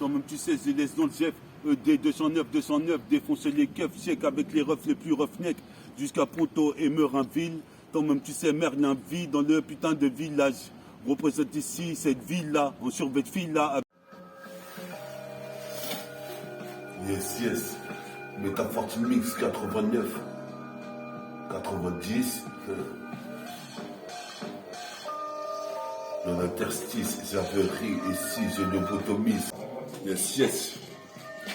Toi-même tu sais, je laisse dans le chef. ED 209, défoncer les keufs, check avec les refs les plus roughnecks, jusqu'à Ponto et Meurinville. Toi-même tu sais, Merlin vit dans le putain de village. Représente ici cette ville-là, en survêt de fille-là. Yes, yes. Métafortine Mix 89. 90. Dans l'interstice, j'averie, et si je lobotomise. Yes, yes.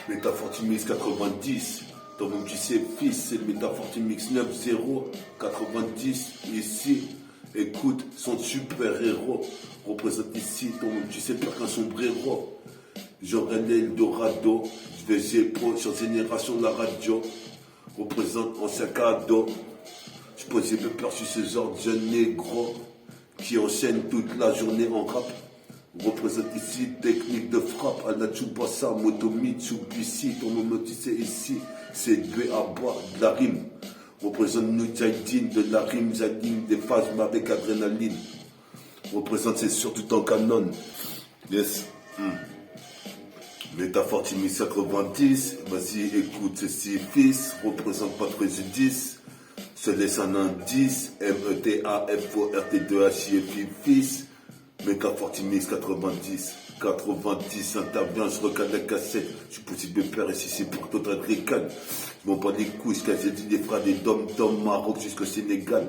Métafortine Mix 90. Toi-même tu sais, fils, c'est Métafortine Mix 90. 90. Ici, écoute, son super-héros. Représente ici, toi-même tu sais, pire qu'un sombrero. J'aurai l'Eldorado. Je vais GPro sur Génération de la radio. Représente ancien cadeau. Je posais peu peur sur ce genre de jeune négro qui enchaîne toute la journée en rap. Représente ici technique de frappe à la Tsubasa, Motomitsubishi. Ton moment tu sais ici, c'est B à bois, de la rime. Représente Nujahideen, de la rime, j'aligne des phasmes avec adrénaline. Représente c'est surtout en canon. Yes. Métafortine 90, vas-y écoute ceci fils, représente pas de préjudice, se laisse un indice, METAFORT2HIFI fils, Métafortine 90, 90 intervient, je regarde la cassette, je suis possible de père ici c'est pour toi de ricane, je m'en bats les couilles, ce j'ai dit des frères des dom-tom Maroc jusqu'au Sénégal.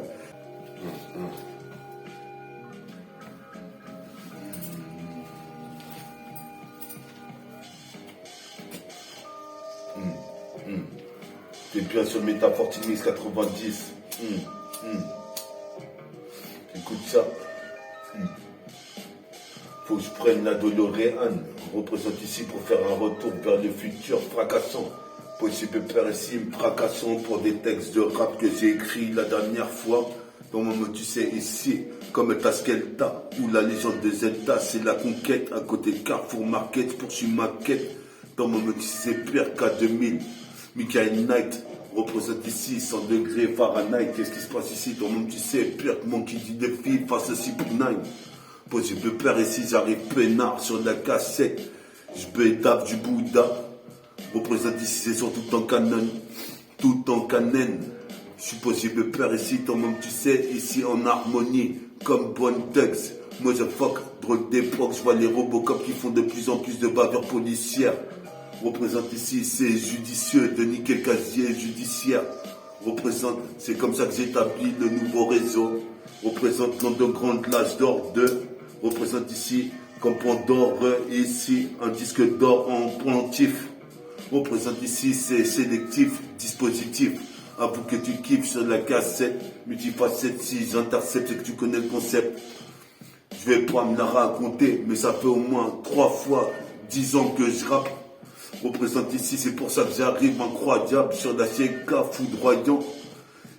T'es bien sur Métafortine Mix 90. Écoute ça. Faut que je prenne la DeLorean. Représente ici pour faire un retour vers le futur fracassant. Possible père ici, fracassant pour des textes de rap que j'ai écrits la dernière fois. Dans mon mot, tu sais, ici, comme Taskelta ou la légende de Zelda, c'est la conquête. À côté de Carrefour Market, poursuis ma quête. Dans mon mot, tu sais, pire qu'à 2000. Michael Knight représente ici 100 degrés Fahrenheit. Qu'est-ce qui se passe ici? Ton nom tu sais, pire que mon qui dit des filles face à 6.9. Possible peur ici, j'arrive peinard sur la cassette. Je bédave du Bouddha. Représente ici, c'est surtout en canon. Tout en canon. Je suis possible peur ici, ton nom tu sais, ici en harmonie. Comme Bonne Tugs. Moi je fuck, drôle d'époque, je vois les Robocop qui font de plus en plus de bavures policières. Représente ici, c'est judicieux de niquer le casier judiciaire. Représente, c'est comme ça que j'établis le nouveau réseau. Représente l'underground, l'âge d'or 2. Représente ici, comme Pandore, ici, un disque d'or en pontif. Représente ici, c'est sélectif, dispositif. Avoue que tu kiffes sur la cassette. Multifacette, si j'intercepte, c'est que tu connais le concept. Je vais pas me la raconter, mais ça fait au moins 3 fois 10 ans que je rappe. Représente ici, c'est pour ça que j'arrive incroyable sur la CK foudroyant.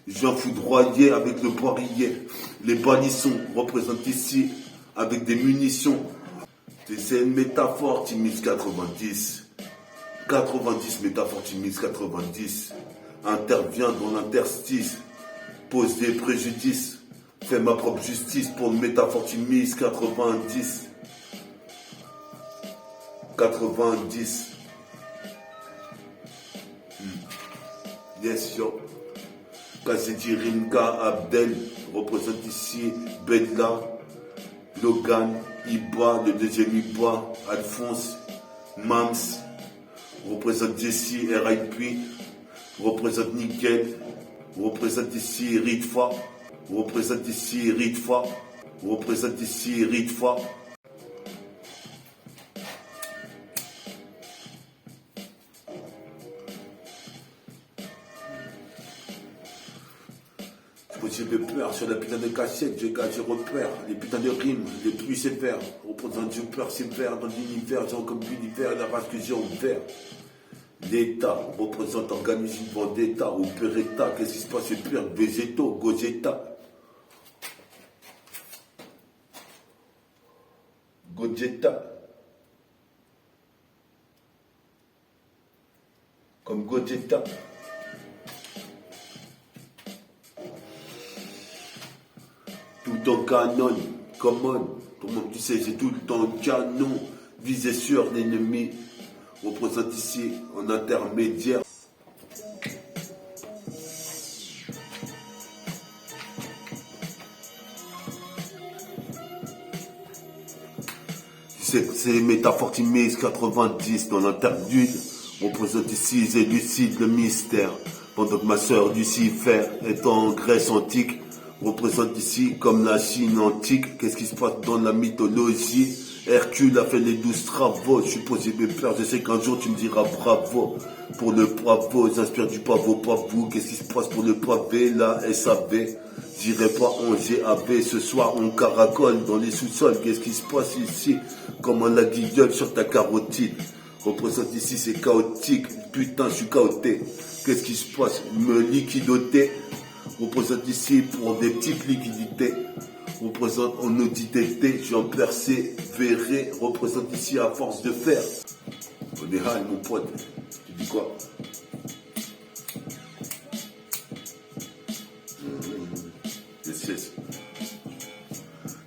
Je viens foudroyer avec le poirier. Les balissons représentent ici avec des munitions. C'est une métaphore, Timis 90. 90 métaphore, Timis 90. Intervient dans l'interstice. Pose des préjudices. Fais ma propre justice pour le métaphore, Timis 90. 90. Yes, yo. Kassedi Rimka Abdel représente ici Bedla, Logan, Iba, le deuxième Iba, Alphonse, Mams, représente Jesse, RIP, représente Nickel, représente ici Ritfa, représente ici Ritfa, représente ici Ritfa. J'ai de peur sur la putain de cassette, je repère les putains de rimes les plus sévères. Représentant du peur sévère dans l'univers, genre comme l'univers, la race que j'ai ouvert. L'État représente organisme vendetta ou pur état. Qu'est-ce qui se passe? C'est pire, végétaux, Gogeta. Gogeta. Comme Gogeta. Tout en canon, common. Tout le monde tu sais, c'est tout le temps canon. Visé sur l'ennemi, représente ici en intermédiaire. C'est Métafortimise 90 dans l'interlude. On présente ici, j'élucide le mystère. Pendant que ma sœur Lucifer est en Grèce antique, on représente ici comme la Chine antique. Qu'est-ce qui se passe dans la mythologie? Hercule a fait les 12 travaux. Je suis posé mes peurs, je sais qu'un jour tu me diras bravo. Pour le bravo, j'inspire du pavot, pas vous. Qu'est-ce qui se passe pour le pavé, la SAV? J'irai pas en GAV, ce soir on caracole dans les sous-sols. Qu'est-ce qui se passe ici? Comme la guillole sur ta carotide. Représente ici, c'est chaotique. Putain, je suis chaoté. Qu'est-ce qui se passe? Me liquidoter. Représente ici pour des petites liquidités. Représente en audité, je suis en persévéré. Représente ici à force de faire. On est high, mon pote. Tu dis quoi?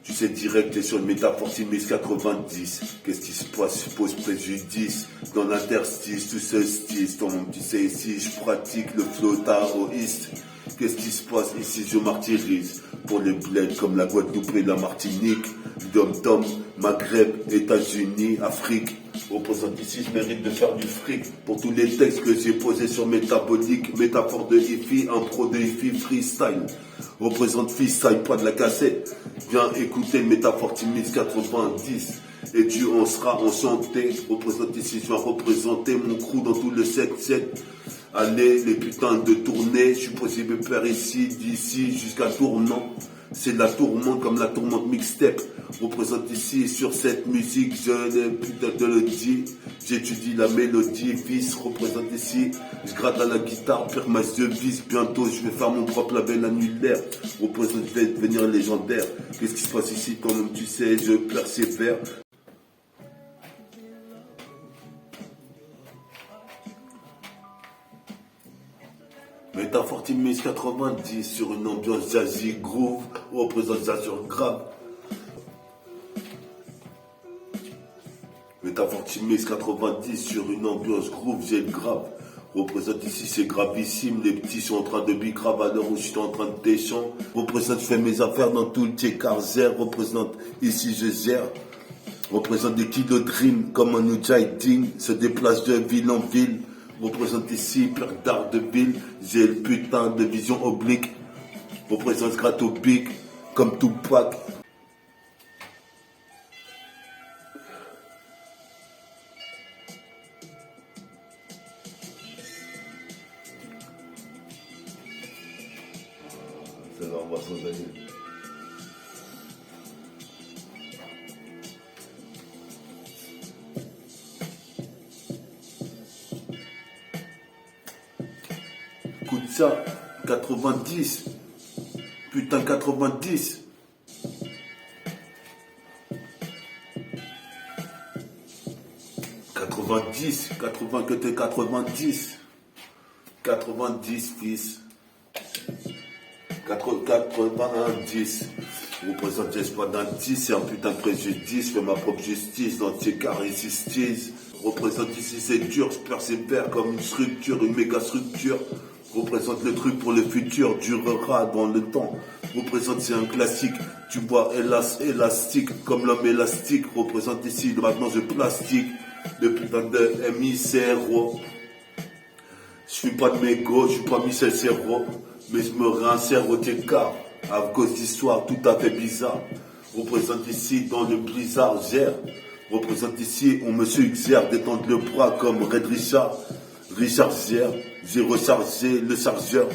Tu sais direct, t'es sur le Métafortimise 90. Qu'est-ce qui se passe? Je pose préjudice dans l'interstice, tout se stisse. Toi-même, tu sais ici, je pratique le flow taoïste. Qu'est-ce qui se passe ici? Je martyrise pour les bleds comme la Guadeloupe et la Martinique. Dom-Tom, Maghreb, États-Unis, Afrique. Représente ici, je mérite de faire du fric pour tous les textes que j'ai posés sur Métabolique, métaphore de hi-fi, impro de hi-fi, freestyle. Représente freestyle, pas de la cassette. Viens écouter le Métafortimise 90 et tu en seras en santé. Représente ici, je viens représenter mon crew dans tout le 7-7. Allez, les putains de tournées, je suis posé me faire ici, d'ici jusqu'à tournant. C'est la tourmente comme la tourmente mixtape. Représente ici sur cette musique, je l'ai putain de le dire. J'étudie la mélodie, vice, représente ici. Je gratte à la guitare, pire masse de vis. Bientôt je vais faire mon propre label annulaire. Représente, je vais devenir légendaire. Qu'est-ce qui se passe ici? Quand même tu sais, je persévère. Métafortimise 90 sur une ambiance jazzy groove, représentation grave. Métafortimise 90 sur une ambiance groove, j'ai grave. Représente ici, c'est gravissime. Les petits sont en train de bicrave à l'heure où je suis en train de téchant. Représente, je fais mes affaires dans tout le Tchekarzer. Représente, ici je gère. Représente des kilos de dream comme un Mujahideen. Se déplace de ville en ville. Représente ici, père d'art de ville. J'ai le putain de vision oblique. Représente gratte au bic, comme Tupac. Ça va, on va s'en aller. Écoute ça, 90. Putain, 90. Que t'es 90. 90, fils. 90. Représente, j'ai pas d'indice, c'est un putain de préjudice. Fais ma propre justice dans tes caricistise. Représente ici, c'est dur, je persévère comme une structure, une méga structure. Représente le truc pour le futur, durera dans le temps. Représente, c'est un classique. Tu vois, élastique, comme l'homme élastique. Représente ici, maintenant je plastique. Le putain de MI0. Je suis pas de mégo, je suis pas Michel Serrault. Mais je me réinsère au TK. À cause d'histoires tout à fait bizarres. Représente ici, dans le blizzard, gère. Représente ici, on me suggère d'étendre le bras comme Red Richard. Richard gère. J'ai rechargé le chargeur.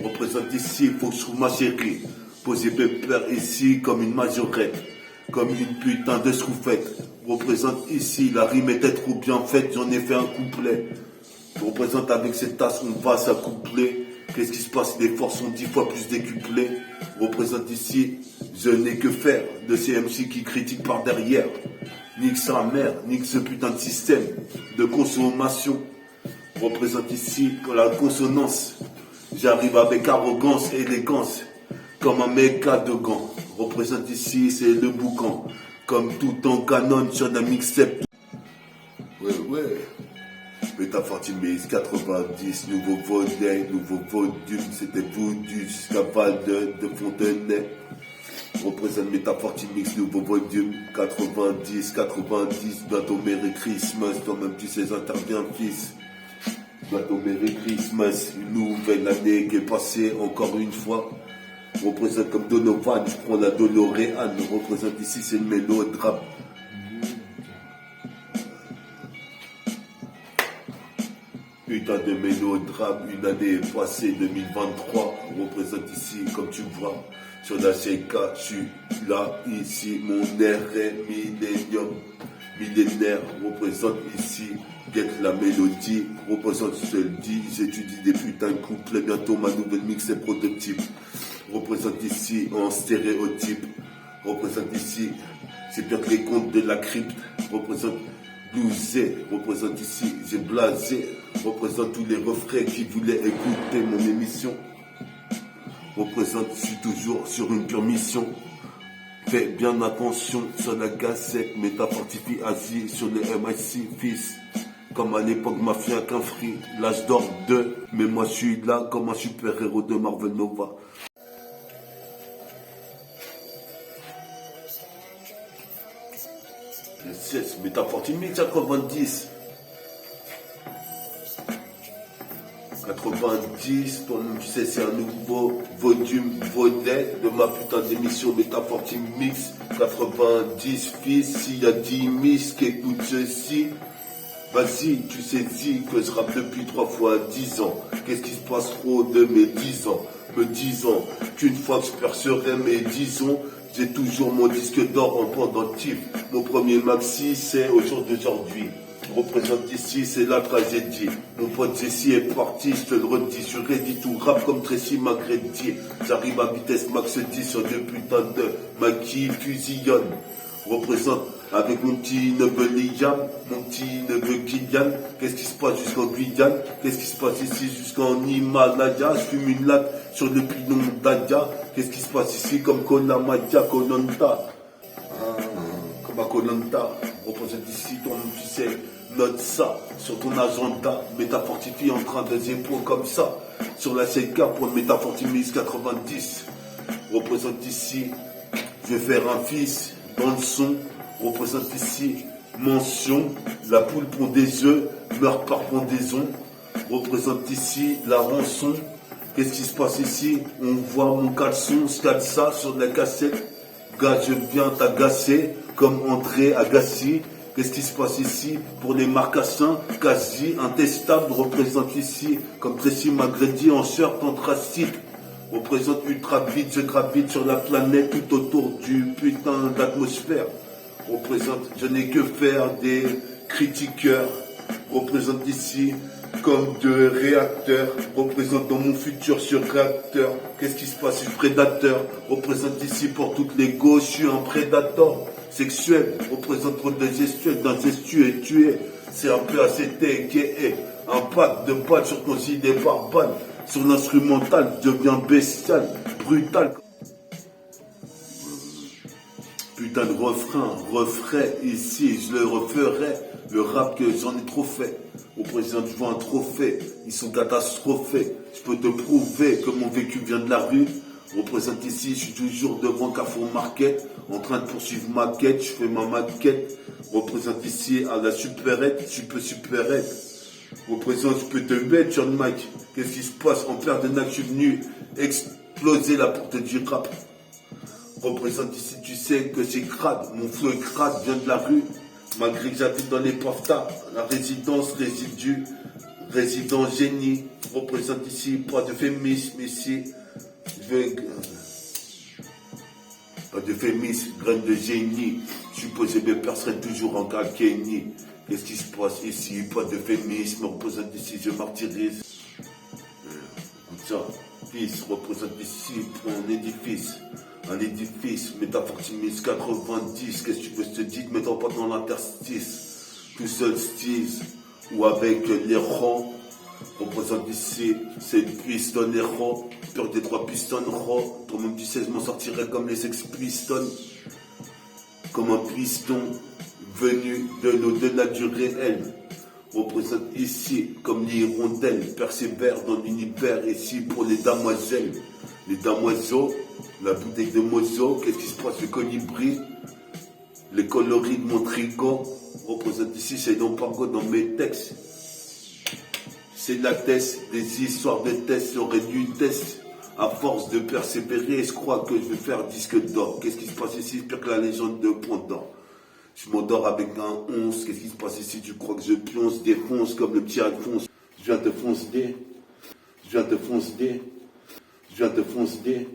Représente ici, faut que je trouve ma chérie. Poser pépère ici comme une majorette. Comme une putain de scoufette. Représente ici, la rime était trop bien faite, j'en ai fait un couplet. Représente avec cette tasse, on va s'accoupler. Qu'est-ce qui se passe? Les forces sont 10 fois plus décuplées. Représente ici, je n'ai que faire de ces MC qui critiquent par derrière. Nique sa mère, nique ce putain de système de consommation. Représente ici la consonance. J'arrive avec arrogance et élégance, comme un méca de gants. Représente ici, c'est le boucan, comme tout en canon sur la mixtape. Ouais. Métafortimix 90, nouveau volet, nouveau volume, c'était Voodoo, Scaval de Fontenay. Représente Métafortimix, nouveau volume, 90, bientôt Merry Christmas, toi-même tu sais, interviens fils. Bientôt Merry Christmas, une nouvelle année qui est passée encore une fois. Représente comme Donovan, je prends la DeLorean, représente ici c'est le mélodrame. Putain de mélodrame, une année passée, 2023, on représente ici, comme tu vois, sur la CK, je suis là, ici, mon air est millénaire, représente ici, get la mélodie, représente je te le dis, j'étudie des putains de couplets, bientôt ma nouvelle mix est prototype, représente ici en stéréotype, représente ici, c'est bien que les contes de la crypte, représente blusé, représente ici, j'ai blasé, représente tous les refrains qui voulaient écouter mon émission. Représente, je suis toujours sur une pure mission. Fais bien attention sur la cassette, Métafortifie Asie sur les MIC fils. Comme à l'époque Mafia qu'un free, l'âge d'or 2. Mais moi je suis là comme un super héros de Marvel Nova. Yes, Métafortimix 90. 90, toi-même tu sais, c'est un nouveau volume volet de ma putain d'émission Métafortimix 90 fils. S'il y a 10 miss qui écoutent ceci, vas-y, tu sais que je rappe depuis 3 fois 10 ans. Qu'est-ce qui se passe trop de mes 10 ans? Me disant qu'une fois que je percerai mes 10 ans, j'ai toujours mon disque d'or en pendentif. Mon premier maxi, c'est au jour d'aujourd'hui. Représente ici, c'est la tragédie. Mon pote Jessie est parti, je te le redis. Je suis ready tout rap comme Tracy McGrady. J'arrive à vitesse max 10 sur deux putains de maquis fusillonne. Représente avec mon petit neveu Liam, mon petit neveu Kylian. Qu'est-ce qui se passe jusqu'en Guyane? Qu'est-ce qui se passe ici jusqu'en Himalaya? Je fume une latte sur le pilon d'Adia. Qu'est-ce qui se passe ici comme Konamadia, Konanta? Comme à Konanta. Représente ici, toi tu sais, note ça sur ton agenda. Métafortifie en train de zépo comme ça. Sur la CK pour le Métafortimix 90. Représente ici, je vais faire un fils dans le son. Représente ici, mention, la poule pond des œufs, meurt par pendaison. Représente ici la rançon. Qu'est-ce qui se passe ici? On voit mon caleçon, ça sur la cassette. Gars, je viens t'agacer comme André Agassi. Qu'est-ce qui se passe ici? Pour les marcassins, quasi intestable, représente ici comme Tracy McGrady en shirt anthracite. Représente ultra vite, je gravite sur la planète tout autour du putain d'atmosphère. Représente, je n'ai que faire des critiqueurs. Représente ici comme de réacteurs. Représente dans mon futur sur réacteur. Qu'est-ce qui se passe? Je suis prédateur. Représente ici pour toutes les gauches, je suis un prédateur sexuel. Représente trop de gestuels, d'incestueux et tué. C'est un peu ACT qui est un pack de balles sur ton idée par balle. Sur l'instrumental, je deviens bestial, brutal. Putain de refrain ici, je le referai. Le rap que j'en ai trop fait. Au président, je vois un trophée. Ils sont catastrophés. Je peux te prouver que mon vécu vient de la rue. Représente ici, je suis toujours devant Carrefour Market, en train de poursuivre ma quête, je fais ma maquette. Représente ici à la supérette, je peux supérette. Représente, je peux te mettre sur le mic. Qu'est-ce qui se passe en plein de nac, je suis venu exploser la porte du rap. Représente ici, tu sais que c'est crade, mon flow est crade, vient de la rue. Malgré que j'habite dans les PAFTA, la résidence résident génie. Représente ici, pas de féminisme ici. Pas de féminisme, graine de génie. Supposé mes pères seraient toujours en Kenny. Qu'est-ce qui se passe ici? Pas de féminisme, représente ici, je martyrise. Écoute ça, fils, représente ici pour un édifice. Un édifice, Métafortimix 90, qu'est-ce que tu veux que je te dise? Mettons pas dans l'interstice, tout seul style, ou avec les rangs. Représente ici, c'est une piston les rangs, peur des 3 pistons rangs. Toi-même tu sais, je m'en sortirais comme les Sex Pistons, comme un piston venu de l'au-delà du réel. représente ici comme l'hirondelle, persévère dans l'univers ici pour les damoiselles, les damoiseaux, la bouteille de mozo, qu'est-ce qui se passe, le colibri, les coloris de Montrigo, représente ici, c'est non pargo dans mes textes. C'est la thèse, des histoires de tests, j'aurais dû test. À force de persévérer, je crois que je vais faire disque d'or. Qu'est-ce qui se passe ici? Pire que la légende de Pondor. Je m'endors avec un 11. Qu'est-ce qui se passe ici? Tu crois que je pionce, défonce comme le petit Alphonse? Je viens te foncer. Je viens te foncer. Je viens te foncer.